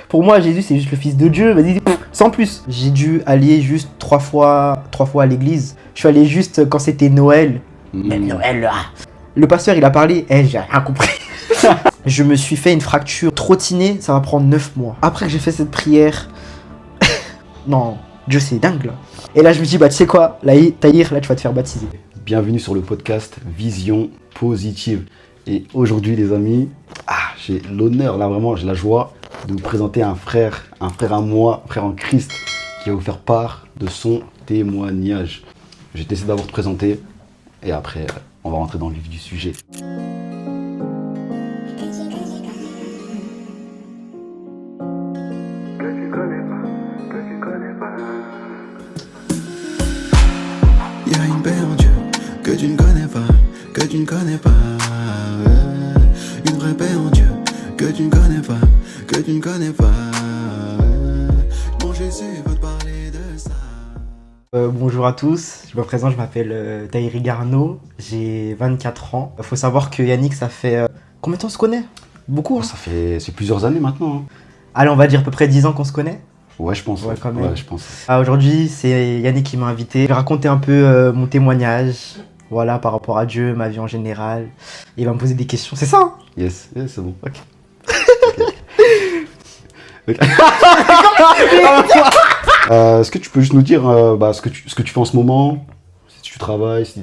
Pour moi, Jésus, c'est juste le fils de Dieu, vas-y, sans plus. J'ai dû aller juste trois fois à l'église. Je suis allé juste quand c'était Noël. Même Noël, là. Le pasteur, il a parlé, j'ai rien compris. Je me suis fait une fracture trottinée, ça va prendre 9 mois. Après que j'ai fait cette prière, non, Dieu c'est dingue là. Et là je me dis, bah tu sais quoi, là Tahir, là tu vas te faire baptiser. Bienvenue sur le podcast Vision Positive. Et aujourd'hui les amis, j'ai l'honneur, là vraiment, j'ai la joie de vous présenter un frère à moi, un frère en Christ, qui va vous faire part de son témoignage. Je vais essayer d'abord te présenter et après on va rentrer dans le vif du sujet. Il y a une paix en Dieu que tu ne connais pas, que tu ne connais pas. Une vraie paix en Dieu que tu ne connais pas, que tu ne connais pas. Mon Jésus veut te parler de ça. Bonjour à tous, je me présente, je m'appelle Tahir Garneau, j'ai 24 ans. Faut savoir que Yannick, ça fait combien de temps on se connaît? Beaucoup, hein. C'est plusieurs années maintenant. Hein. Allez, on va dire à peu près 10 ans qu'on se connaît. Ouais, je pense. Ouais, quand même. Ouais, je pense. Aujourd'hui, c'est Yannick qui m'a invité. Je vais raconter un peu mon témoignage, voilà, par rapport à Dieu, ma vie en général. Et il va me poser des questions, c'est ça, hein? Yes, c'est bon. Ok. Est-ce que tu peux juste nous dire ce que tu fais en ce moment, si tu travailles, si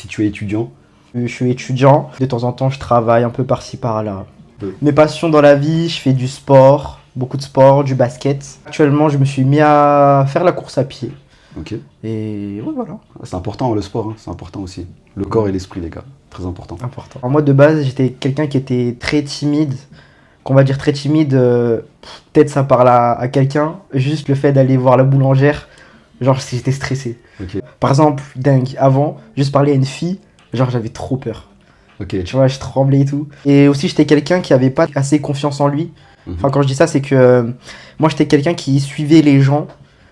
tu es étudiant? Je suis étudiant, de temps en temps je travaille un peu par-ci par-là. Ouais. Mes passions dans la vie, je fais du sport, beaucoup de sport, du basket. Actuellement, je me suis mis à faire la course à pied. Ok. Et ouais, voilà, C'est important le sport, hein, c'est important aussi. Le corps et l'esprit, les gars, très important. important. Alors, moi, de base, j'étais quelqu'un qui était très timide. Qu'on va dire très timide, peut-être ça parle à quelqu'un. Juste le fait d'aller voir la boulangère, genre j'étais stressé. Ok. Par exemple, dingue, avant, juste parler à une fille, genre j'avais trop peur. Ok. Tu vois, je tremblais et tout. Et aussi, j'étais quelqu'un qui avait pas assez confiance en lui. Enfin, quand je dis ça, c'est que moi, j'étais quelqu'un qui suivait les gens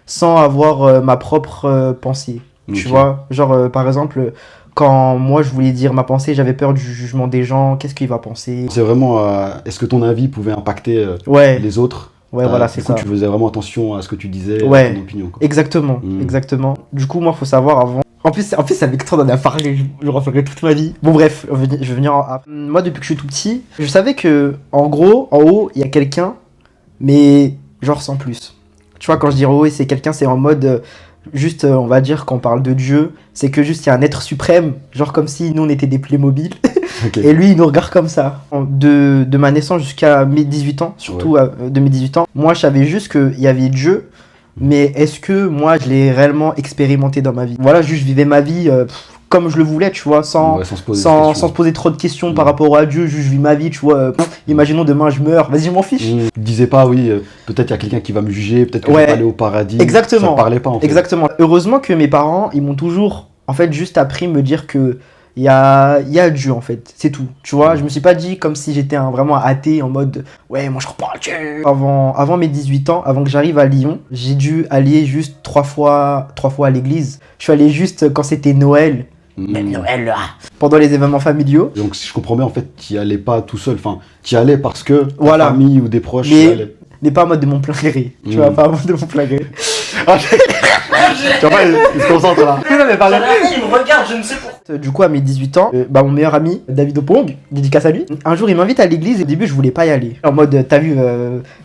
sans avoir ma propre pensée. Tu Ok. vois, genre, par exemple, quand moi, je voulais dire ma pensée, j'avais peur du jugement des gens. Qu'est-ce qu'il va penser? C'est vraiment, est-ce que ton avis pouvait impacter Ouais, les autres? ouais, voilà, c'est Du coup, ça. tu faisais vraiment attention à ce que tu disais, Ouais. à ton opinion, quoi. Exactement, exactement. Du coup, moi, faut savoir avant. En plus avec toi, on en a parlé, je referai toute ma vie. Bon, bref, je vais venir moi, depuis que je suis tout petit, je savais que, en gros, en haut, il y a quelqu'un, mais genre sans plus. Tu vois, quand je dis en haut, c'est quelqu'un, c'est en mode, juste, on va dire, quand on parle de Dieu, c'est que juste, il y a un être suprême, genre comme si nous, on était des Playmobil, Ok. et lui, il nous regarde comme ça. De ma naissance jusqu'à mes 18 ans, surtout de mes 18 ans, moi, je savais juste qu'il y avait Dieu. Mais est-ce que moi je l'ai réellement expérimenté dans ma vie? Voilà, juste je vivais ma vie comme je le voulais, tu vois, sans Ouais, sans se poser de se questions. poser trop de questions par rapport à Dieu, juste je vis ma vie, tu vois. Imaginons demain je meurs, vas-y, je m'en fiche. Tu disais pas, oui, peut-être il y a quelqu'un qui va me juger, peut-être que je Ouais. vais pas aller au paradis. Exactement. Ça te parlait pas, en fait. Exactement. Heureusement que mes parents, ils m'ont toujours, en fait, juste appris à me dire que il y a Dieu, en fait, c'est tout. Tu vois, je me suis pas dit comme si j'étais vraiment athée en mode ouais, moi je crois pas à Dieu. Avant mes 18 ans, avant que j'arrive à Lyon, j'ai dû aller juste trois fois à l'église. Je suis allé juste quand c'était Noël. Même Noël, là. Pendant les événements familiaux. Donc, si je comprends bien, en fait, tu allais pas tout seul. Enfin, tu allais parce que ta Voilà. famille ou des proches Mais- y allaient. Mais pas en mode de mon plein gré. Tu vois, pas en mode de mon plein gré. Tu vois pas, il se concentre là. Non, mais par là. Il me regarde, je ne sais pourquoi. Du coup, à mes 18 ans, mon meilleur ami, David Opong, dédicace à lui, un jour il m'invite à l'église et au début je voulais pas y aller. En mode, t'as vu,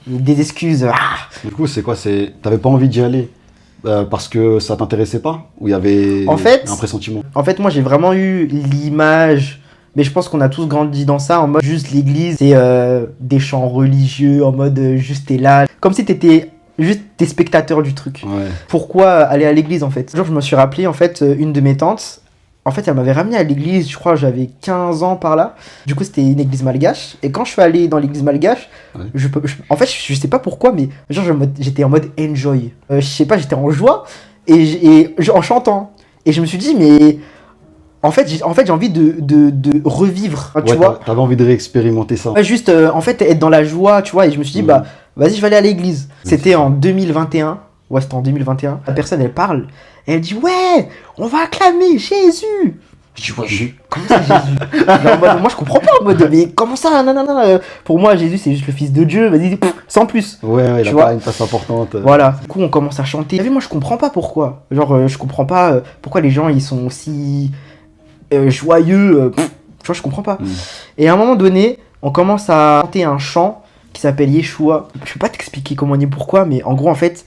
des excuses. Du coup, c'est quoi? T'avais pas envie d'y aller parce que ça t'intéressait pas? Ou il y avait En fait- un pressentiment? En fait, moi j'ai vraiment eu l'image, mais je pense qu'on a tous grandi dans ça, en mode juste l'église, c'est des chants religieux, en mode juste t'es là. Comme si t'étais juste t'es spectateur du truc. Ouais. Pourquoi aller à l'église en fait? Un jour je me suis rappelé en fait une de mes tantes. En fait, elle m'avait ramené à l'église, je crois, j'avais 15 ans par là. Du coup, c'était une église malgache. Et quand je suis allé dans l'église malgache, Ouais. en fait, je sais pas pourquoi, mais genre, j'étais en mode enjoy. Je sais pas, j'étais en joie en chantant. Et je me suis dit, mais en fait, j'ai envie de revivre. Tu Ouais, vois? t'avais envie de réexpérimenter ça. Ouais, juste, en fait, être dans la joie, tu vois. Et je me suis dit, bah, vas-y, je vais aller à l'église. C'était en 2021. Ouais, c'était en 2021. La personne, elle parle. Et elle dit, ouais, on va acclamer Jésus. Je dis, ouais, comment ça Jésus? Genre, en mode, moi je comprends pas, en mode, mais comment ça? Non, non, non, pour moi, Jésus c'est juste le fils de Dieu, vas-y, sans plus. Ouais, il Tu a vois. pas une place importante. Voilà, du coup on commence à chanter. Vous savez, moi je comprends pas pourquoi. Genre, je comprends pas pourquoi les gens ils sont aussi joyeux. Tu vois, je comprends pas. Et à un moment donné, on commence à chanter un chant qui s'appelle Yeshua. Je peux pas t'expliquer comment ni pourquoi, mais en gros, en fait,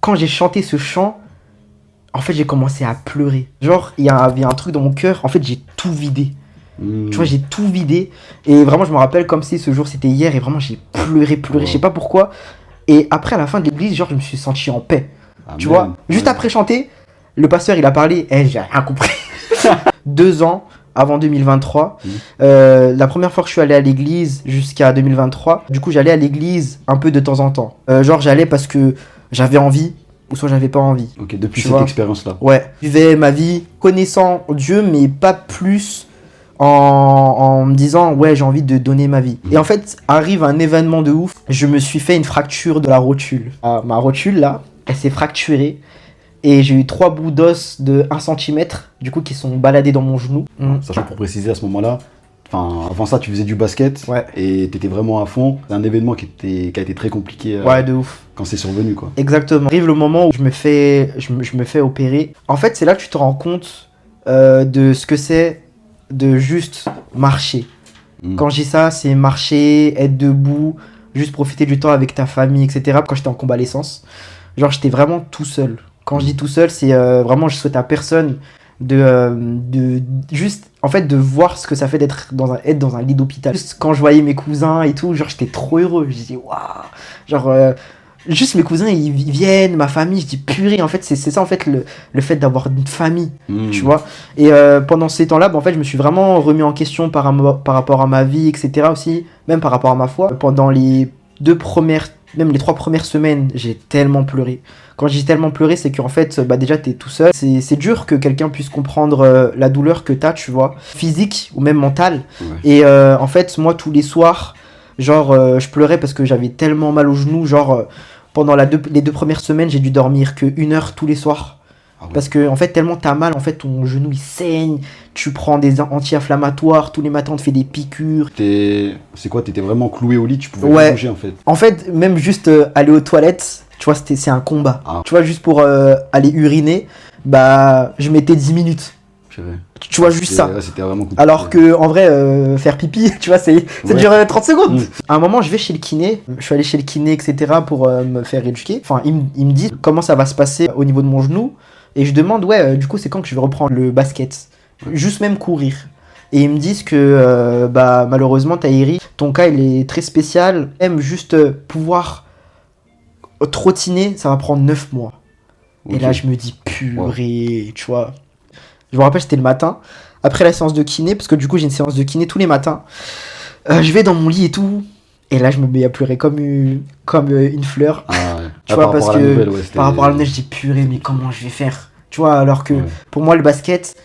quand j'ai chanté ce chant, en fait, j'ai commencé à pleurer. Genre, il y avait un truc dans mon cœur, en fait, j'ai tout vidé. Tu vois, j'ai tout vidé. Et vraiment, je me rappelle comme si ce jour c'était hier, et vraiment, j'ai pleuré, je sais pas pourquoi. Et après, à la fin de l'église, genre, je me suis senti en paix. Amen. Tu vois, juste après chanter, le pasteur, il a parlé, j'ai rien compris. 2 ans avant 2023, la première fois que je suis allé à l'église jusqu'à 2023, du coup, j'allais à l'église un peu de temps en temps. Genre, j'allais parce que j'avais envie, ou soit j'avais pas envie. Ok, depuis Tu cette vois. expérience-là. Ouais, je vivais ma vie connaissant Dieu, mais pas plus en me disant, ouais, j'ai envie de donner ma vie. Et en fait, arrive un événement de ouf, je me suis fait une fracture de la rotule. Ma rotule, là, elle s'est fracturée. Et j'ai eu 3 bouts d'os de 1 cm, du coup, qui sont baladés dans mon genou. Sachant pour préciser à ce moment-là, avant ça, tu faisais du basket Ouais. et t'étais vraiment à fond. C'est un événement qui a été très compliqué Ouais, de ouf. quand c'est survenu, quoi. Exactement. Arrive le moment où je me fais opérer. En fait, c'est là que tu te rends compte de ce que c'est de juste marcher. Quand je dis ça, c'est marcher, être debout, juste profiter du temps avec ta famille, etc. Quand j'étais en convalescence, genre j'étais vraiment tout seul. Quand je dis tout seul, c'est vraiment, je souhaite à personne de juste, en fait, de voir ce que ça fait être dans un lit d'hôpital. Juste quand je voyais mes cousins et tout, genre j'étais trop heureux. Je disais, waouh, genre, juste mes cousins, ils viennent, ma famille, je dis purée, en fait, c'est ça, en fait, le fait d'avoir une famille, tu vois. Et pendant ces temps-là, en fait, je me suis vraiment remis en question par rapport à ma vie, etc. aussi, même par rapport à ma foi. Pendant les 3 premières semaines, j'ai tellement pleuré. Quand j'ai tellement pleuré, c'est qu'en fait, déjà, t'es tout seul. C'est dur que quelqu'un puisse comprendre la douleur que t'as, tu vois, physique ou même mentale. Ouais. Et en fait, moi, tous les soirs, genre, je pleurais parce que j'avais tellement mal aux genoux. Genre, pendant les 2 premières semaines, j'ai dû dormir que 1 heure tous les soirs. Ah ouais. Parce que, en fait, tellement t'as mal, en fait, ton genou, il saigne. Tu prends des anti-inflammatoires. Tous les matins, on te fait des piqûres. C'est quoi, t'étais vraiment cloué au lit, tu pouvais Ouais. pas bouger, en fait. En fait, même juste aller aux toilettes, tu vois, c'est un combat. Ah. Tu vois, juste pour aller uriner, je mettais 10 minutes. Purée. Tu vois, juste ça. Ouais, c'était vraiment compliqué. Alors que, en vrai, faire pipi, tu vois, ça Ouais. dure 30 secondes. Mm. À un moment, je vais chez le kiné. Je suis allé chez le kiné, etc. pour me faire éduquer. Enfin, il me dit comment ça va se passer au niveau de mon genou. Et je demande, ouais, du coup, c'est quand que je vais reprendre le basket? Juste même courir. Et ils me disent que, malheureusement, Tahiri, ton cas, il est très spécial. Même juste pouvoir trottiner, ça va prendre 9 mois. Ok. Et là, je me dis, purée, tu vois. Je me rappelle, c'était le matin, après la séance de kiné, parce que du coup, j'ai une séance de kiné tous les matins. Je vais dans mon lit et tout, et là, je me mets à pleurer comme une fleur. Ah, ouais. Tu Ah, vois, par parce rapport à la que nouvelle, ouais, c'était- par rapport à la neige, je dis purée, mais comment je vais faire? Tu vois, alors que Ouais. pour moi, le basket,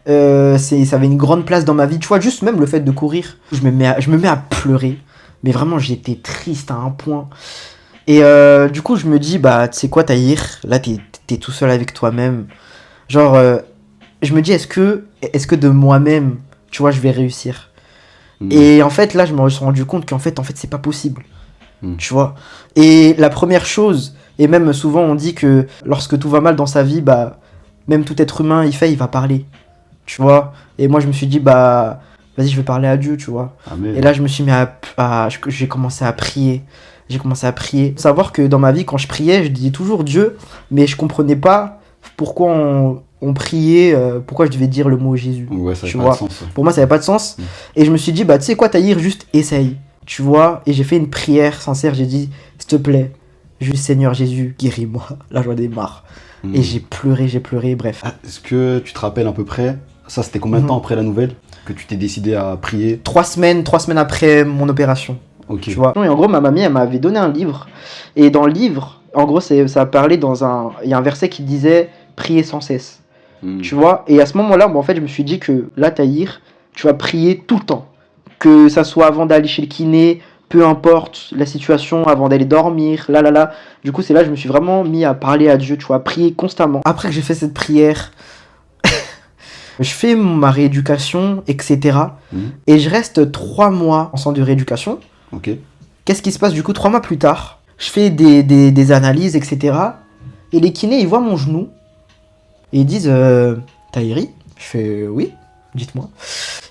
ça avait une grande place dans ma vie. Tu vois, juste même le fait de courir, je me mets à pleurer. Mais vraiment, j'étais triste à un point. Et du coup, je me dis, tu sais quoi, Tahir, là, t'es tout seul avec toi-même. Genre, je me dis, est-ce que de moi-même, tu vois, je vais réussir? Et en fait, là, je me suis rendu compte qu'en fait, c'est pas possible. Tu vois. Et la première chose, et même souvent, on dit que lorsque tout va mal dans sa vie, même tout être humain, il va parler. Tu vois. Et moi, je me suis dit, vas-y, je vais parler à Dieu, tu vois. Amen. Et là, je me suis mis j'ai commencé à prier. Faut savoir que dans ma vie, quand je priais, je disais toujours Dieu, mais je comprenais pas pourquoi on priait, pourquoi je devais dire le mot Jésus. Ouais, ça tu avait pas vois. de sens. Ouais. Pour moi, ça n'avait pas de sens. Et je me suis dit, tu sais quoi, Tahir, juste essaye. Tu vois. Et j'ai fait une prière sincère. J'ai dit, s'il te plaît, juste Seigneur Jésus, guéris-moi. Là, j'en ai marre. Et j'ai pleuré, bref. Ah, est-ce que tu te rappelles à peu près, ça c'était combien de temps après la nouvelle que tu t'es décidé à prier? 3 semaines après mon opération. Ok. Tu vois. Et en gros, ma mamie, elle m'avait donné un livre. Et dans le livre, en gros, ça parlait il y a un verset qui disait prier sans cesse. Tu vois. Et à ce moment-là, en fait, je me suis dit que là, Tahir, tu vas prier tout le temps. Que ça soit avant d'aller chez le kiné, peu importe la situation, avant d'aller dormir, là. Du coup, c'est là que je me suis vraiment mis à parler à Dieu, tu vois, à prier constamment. Après que j'ai fait cette prière, Je fais ma rééducation, etc. Et je reste 3 mois en centre de rééducation. Ok. Qu'est-ce qui se passe du coup 3 mois plus tard? Je fais des analyses, etc. Et les kinés, ils voient mon genou. Et ils disent, Tahiri? Je fais, oui, dites-moi.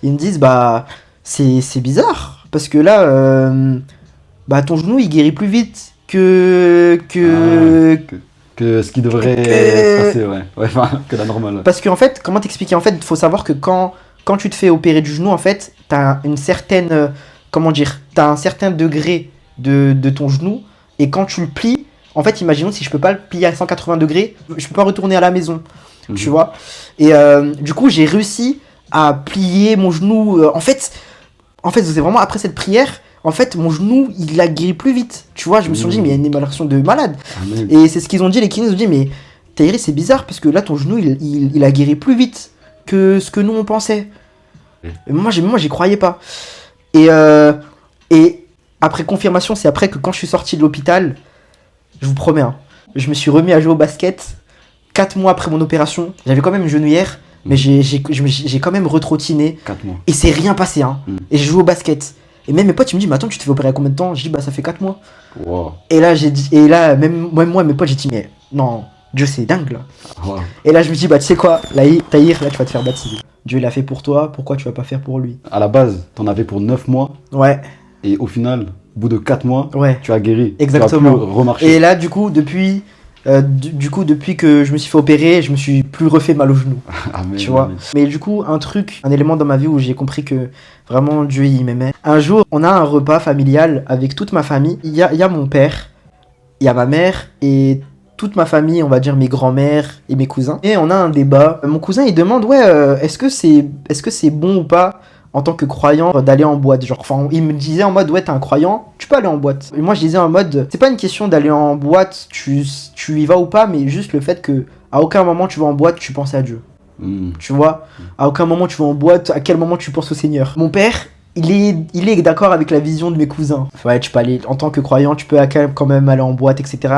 Ils me disent, bah, c'est bizarre. Parce que là, bah, ton genou, il guérit plus vite que ce qui devrait se passer, ouais. Enfin, que la normale. Parce qu'en fait, comment t'expliquer? En fait, il faut savoir que quand tu te fais opérer du genou, en fait, t'as une certaine, t'as un certain degré de ton genou, et quand tu le plies, en fait, imaginons si je peux pas le plier à 180 degrés, je peux pas retourner à la maison, tu vois. Et du coup, j'ai réussi à plier mon genou. En fait, c'est vraiment après cette prière. En fait, mon genou, il a guéri plus vite. Tu vois, je me suis dit, mais il y a une émulation de malade. Amen. Et c'est ce qu'ils ont dit, les kinés, ils ont dit, mais Tahiri, c'est bizarre, parce que là, ton genou, il a guéri plus vite que ce que nous, on pensait. Et moi, j'y croyais pas. Et après confirmation, c'est après que quand je suis sorti de l'hôpital, je vous promets, hein, je me suis remis à jouer au basket. 4 mois après mon opération, j'avais quand même une genouillère, mais j'ai quand même retrottiné. 4 mois. Et c'est rien passé, hein. Et je joue au basket. Et même mes potes, ils me disent, mais attends, tu te fais opérer à combien de temps? Je dis, bah, ça fait 4 mois. Wow. Et là, même moi, mes potes, j'ai dit, mais non, Dieu, c'est dingue, là. Wow. Et là, je me dis, bah, tu sais quoi, Tahir, là, tu vas te faire baptiser. Dieu, il a fait pour toi, pourquoi tu vas pas faire pour lui? À la base, t'en avais pour 9 mois. Ouais, Et au final, au bout de 4 mois, ouais. tu as guéri. Exactement. Tu as pu remarcher. Et là, du coup, depuis que je me suis fait opérer, je me suis plus refait mal au genou. Amen, Tu vois. amen. Mais du coup, un élément dans ma vie où j'ai compris que vraiment Dieu il m'aimait. Un jour, on a un repas familial avec toute ma famille. Il y a mon père, il y a ma mère et toute ma famille, on va dire mes grands-mères et mes cousins. Et on a un débat. Mon cousin il demande ouais, est-ce que c'est bon ou pas en tant que croyant d'aller en boîte, genre, enfin, il me disait en mode ouais, t'es un croyant, tu peux aller en boîte. Et moi je disais en mode c'est pas une question d'aller en boîte, tu y vas ou pas, mais juste le fait que à aucun moment tu vas en boîte, tu penses à Dieu. Tu vois, à aucun moment tu vas en boîte, à quel moment tu penses au Seigneur. Mon père, il est d'accord avec la vision de mes cousins. Ouais, tu peux aller, en tant que croyant, tu peux quand même aller en boîte, etc.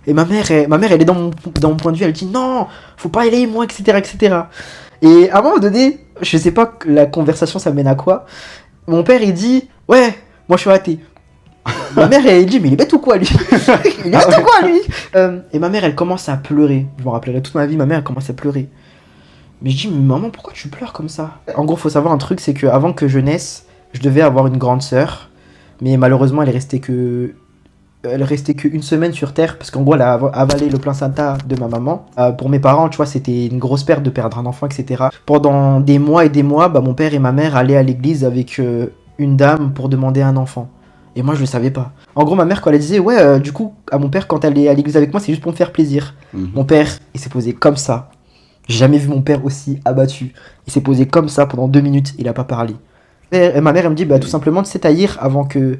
Et ma mère, elle est dans mon point de vue, elle dit non, faut pas y aller, moi, etc., etc. Et à un moment donné, je sais pas la conversation ça mène à quoi. Mon père, il dit ouais, moi je suis athée. Ma mère, elle dit mais il est bête ou quoi lui? Il est bête ou quoi lui? Et ma mère, elle commence à pleurer. Je me rappellerai toute ma vie, ma mère, elle commence à pleurer. Mais je dis, mais maman, pourquoi tu pleures comme ça? En gros, faut savoir un truc, c'est qu'avant que je naisse, je devais avoir une grande sœur. Mais malheureusement, elle restait que 1 semaine sur Terre, parce qu'en gros, elle a avalé le placenta de ma maman. Pour mes parents, tu vois, c'était une grosse perte de perdre un enfant, etc. Pendant des mois et des mois, bah, mon père et ma mère allaient à l'église avec une dame pour demander un enfant. Et moi, je le savais pas. En gros, ma mère, quand elle disait, ouais, du coup, à mon père, quand elle est à l'église avec moi, c'est juste pour me faire plaisir. Mon père, il s'est posé comme ça. J'ai jamais vu mon père aussi abattu. Il s'est posé comme ça pendant 2 minutes, il a pas parlé. Et ma mère, elle me dit, bah, tout simplement, tu sais, Tahir, avant que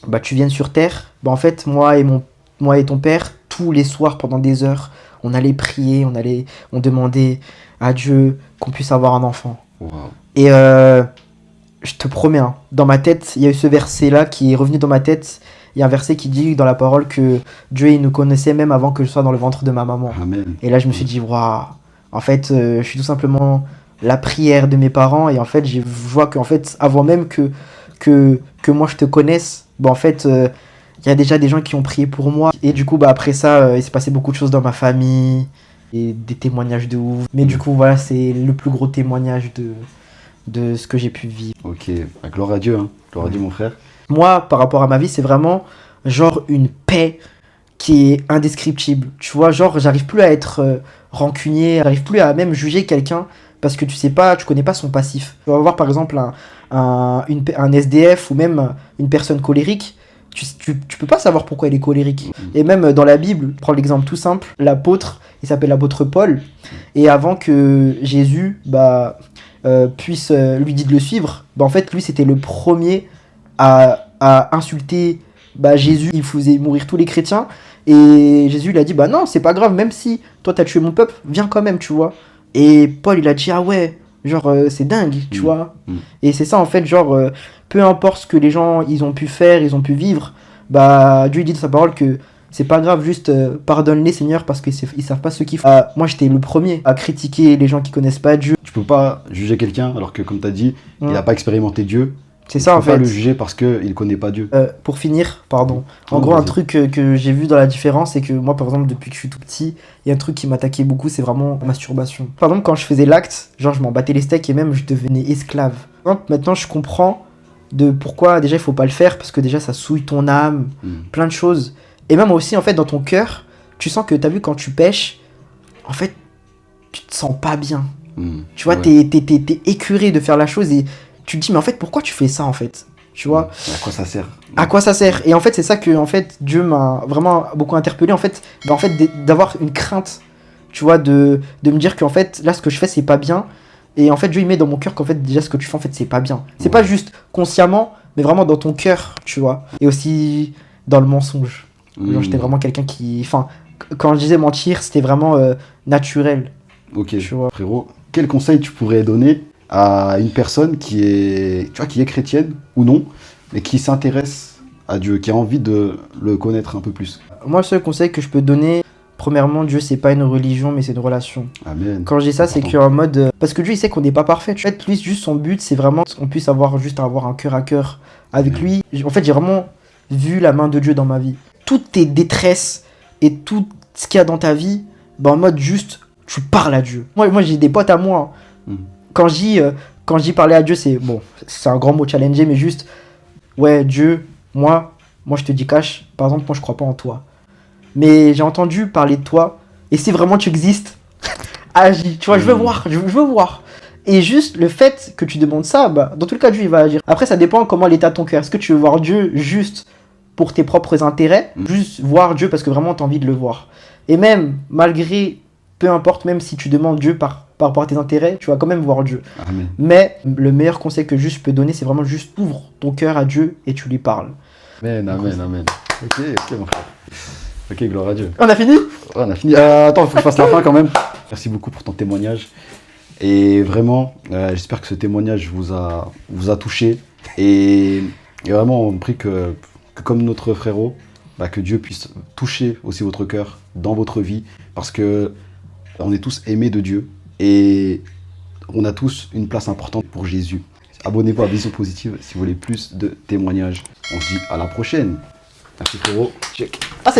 bah, tu viennes sur Terre, bah, en fait, moi et ton père, tous les soirs, pendant des heures, on allait prier, on demandait à Dieu qu'on puisse avoir un enfant. Wow. Et je te promets, hein, dans ma tête, il y a eu ce verset-là qui est revenu dans ma tête. Il y a un verset qui dit dans la parole que Dieu il nous connaissait même avant que je sois dans le ventre de ma maman. Amen. Et là, je me suis dit, waouh, en fait, je suis tout simplement la prière de mes parents. Et en fait, je vois qu'en fait, avant même que moi je te connaisse, bah, en fait, il y a déjà des gens qui ont prié pour moi. Et du coup, bah, après ça, il s'est passé beaucoup de choses dans ma famille. Et des témoignages de ouf. Mais du coup, voilà, c'est le plus gros témoignage de ce que j'ai pu vivre. Ok, bah, gloire à Dieu, hein. Gloire à Dieu, mon frère. Moi, par rapport à ma vie, c'est vraiment genre une paix qui est indescriptible. Tu vois, genre, j'arrive plus à être rancunier, j'arrive plus à même juger quelqu'un parce que tu connais pas son passif. Tu vas voir par exemple un SDF ou même une personne colérique, tu peux pas savoir pourquoi il est colérique. Et même dans la Bible, prends l'exemple tout simple, l'apôtre, il s'appelle l'apôtre Paul, et avant que Jésus puisse lui dire de le suivre, bah, en fait, lui, c'était le premier à insulter Jésus, il faisait mourir tous les chrétiens, et Jésus il a dit bah non, c'est pas grave, même si toi t'as tué mon peuple, viens quand même, tu vois. Et Paul il a dit ah ouais, genre c'est dingue, tu vois. Et c'est ça en fait, genre peu importe ce que les gens ils ont pu faire, ils ont pu vivre, bah Dieu il dit dans sa parole que c'est pas grave, juste pardonne-les, Seigneur, parce qu'ils savent pas ce qu'ils font. Moi, j'étais le premier à critiquer les gens qui connaissent pas Dieu. Tu peux pas juger quelqu'un alors que, comme tu as dit, il n'a pas expérimenté Dieu. C'est ça, en Tu peux pas fait. le juger parce qu'il connaît pas Dieu. Pour finir, pardon. En Oh, gros, un vas-y. truc que j'ai vu dans la différence, c'est que moi, par exemple, depuis que je suis tout petit, il y a un truc qui m'attaquait beaucoup, c'est vraiment la masturbation. Par exemple, quand je faisais l'acte, genre, je m'en battais les steaks et même je devenais esclave. Par exemple, maintenant, je comprends de pourquoi, déjà, il faut pas le faire, parce que déjà, ça souille ton âme, plein de choses. Et même aussi, en fait, dans ton cœur, tu sens que, t'as vu, quand tu pêches, en fait, tu te sens pas bien. Tu vois, Ouais. t'es écuré de faire la chose et tu te dis, mais en fait, pourquoi tu fais ça, en fait? Tu vois? À quoi ça sert? À quoi ça sert? Et en fait, c'est ça que en fait, Dieu m'a vraiment beaucoup interpellé. En fait, d'avoir une crainte, tu vois, de me dire qu'en fait, là, ce que je fais, c'est pas bien. Et en fait, Dieu, il met dans mon cœur qu'en fait, déjà, ce que tu fais, en fait, c'est pas bien. C'est pas juste consciemment, mais vraiment dans ton cœur, tu vois. Et aussi dans le mensonge. Genre, j'étais vraiment quelqu'un qui... Enfin, quand je disais mentir, c'était vraiment naturel. Ok, Tu vois. frérot, quel conseil tu pourrais donner à une personne qui est, tu vois, qui est chrétienne ou non, mais qui s'intéresse à Dieu, qui a envie de le connaître un peu plus? Moi, le seul conseil que je peux donner, premièrement, Dieu, c'est pas une religion, mais c'est une relation. Amen. Quand je dis ça, c'est Important. qu'en mode... parce que Dieu, il sait qu'on n'est pas parfait. En fait, lui, juste son but, c'est vraiment qu'on puisse avoir un cœur à cœur avec lui. En fait, j'ai vraiment vu la main de Dieu dans ma vie. Toutes tes détresses et tout ce qu'il y a dans ta vie, en mode juste, tu parles à Dieu. Moi j'ai des potes à moi. Quand je dis parler à Dieu, c'est... Bon, c'est un grand mot challenger, mais juste... Ouais, Dieu, moi, je te dis cash. Par exemple, moi, je crois pas en toi. Mais j'ai entendu parler de toi. Et si vraiment tu existes, agis. Tu vois, je veux voir. Je veux voir. Et juste le fait que tu demandes ça, dans tout le cas, Dieu, il va agir. Après, ça dépend comment l'état de ton cœur. Est-ce que tu veux voir Dieu juste pour tes propres intérêts? Juste voir Dieu parce que vraiment, tu as envie de le voir. Et même, malgré, peu importe, même si tu demandes Dieu par rapport à tes intérêts, tu vas quand même voir Dieu. Amen. Mais le meilleur conseil que juste je peux donner, c'est vraiment juste ouvre ton cœur à Dieu et tu lui parles. Amen, amen, amen. Ok, mon frère. Ok, gloire à Dieu. On a fini? Ouais, on a fini. Attends, il faut que je fasse la fin quand même. Merci beaucoup pour ton témoignage. Et vraiment, j'espère que ce témoignage vous a touché. Et vraiment, on prie que comme notre frérot, que Dieu puisse toucher aussi votre cœur dans votre vie. Parce que on est tous aimés de Dieu. Et on a tous une place importante pour Jésus. Abonnez-vous à Vision Positive si vous voulez plus de témoignages. On se dit à la prochaine. Merci frérot. Check.